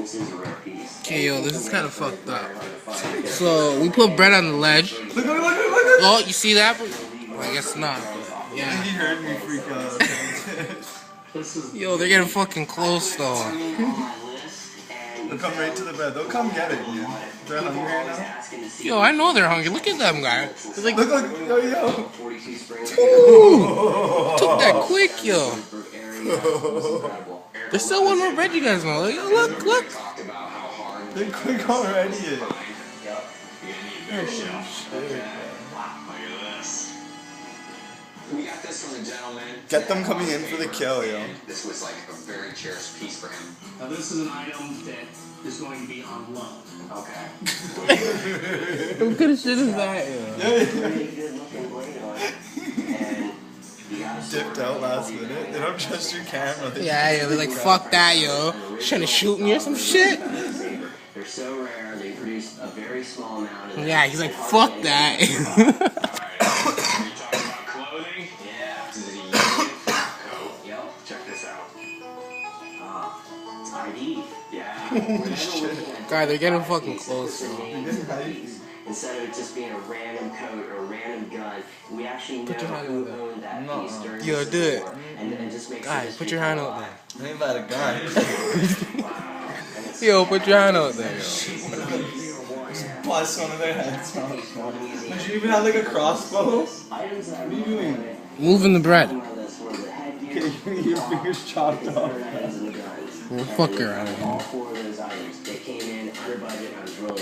Okay, yo, this is kind of fucked up. So, we put bread on the ledge. Look. Oh, you see that? Well, I guess not. But yeah. He heard me freak out. Yo, they're getting fucking close, though. They'll come right to the bread. They'll come get it, man. They're hungry right now. Yo, I know they're hungry. Look at them, guy. It's like, look, yo. Ooh, took that quick, yo. There's still one more bread, you guys know. Yo, look. They're quick already. We got this from the gentleman. Get them coming in for the kill, yo. This was like a very cherished piece for him. Now this is an item that is going to be on loan. Okay. What kind of shit is that, yo? Dipped out last minute. They don't trust your camera. Yeah, they're like, fuck that, yo. Trying to shoot me or some shit? They're so rare, they produce a very small amount of Yeah, he's like, fuck that. God, they're getting fucking close. Instead of it just being a random coat or a random gun, we actually know who owned that piece during the Yo, do it. war, and just make God, put your hand out there. I ain't about a gun. Yo, put your hand out there, yo. Plus one of their heads. Did you even have like a crossbow? What are you doing? Moving the bread. Getting your fingers chopped off. Well, fuck her out of here.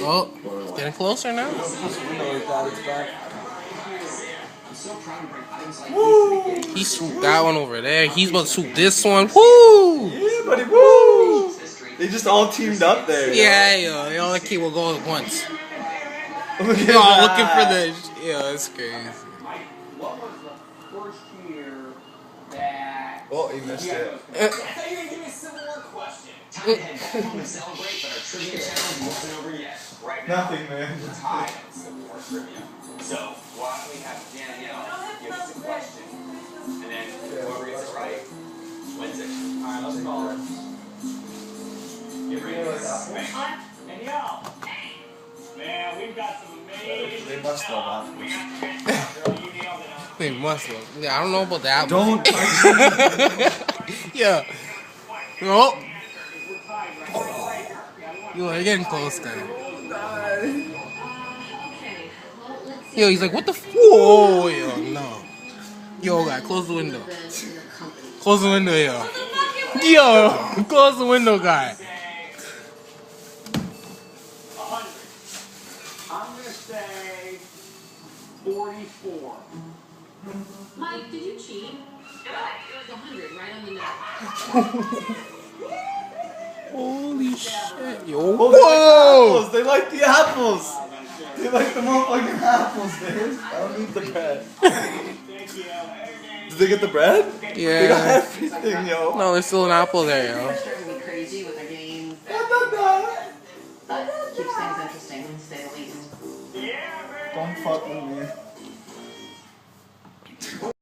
Oh, it's getting closer now. Woo! He swooped that one over there. He's about to swoop this one. Woo! Yeah, buddy, woo! They just all teamed up there. Yeah, yo. They all will go at once. Look at Yo, looking that. for the. Yo, it's crazy. What was the first year that... Oh, he missed it. I thought you were going to give me a similar question. Time to head back home and celebrate, but our trivia challenge wasn't over yet. Right now, Nothing, man. we're tied on Civil War trivia. So, why don't we have Danielle give us a question, and then whoever gets it right wins it. Alright, let's call her. Get ready. Danielle. Man, we've got some amazing They must love Girl, you nailed it. They must have. Yeah, I don't know about that. Don't touch Yeah. Oh. Yo, they're getting close, guys. Yo, he's like, what the whoa, yo, no. Yo, guy, close the window. Close the window, yo. Yo, close the window, guy. 100. I'm going to say 44. Mike, did you cheat? It was 100, right on the nose. Holy shit, yo. Oh, Whoa! they like the apples. They like the motherfucking apples, dude. I don't need the bread. Did they get the bread? Yeah. They got everything, yo. No, there's still an apple there, yo. It's driving me crazy with a game. But keeps things interesting, to say the least. Don't fuck with me.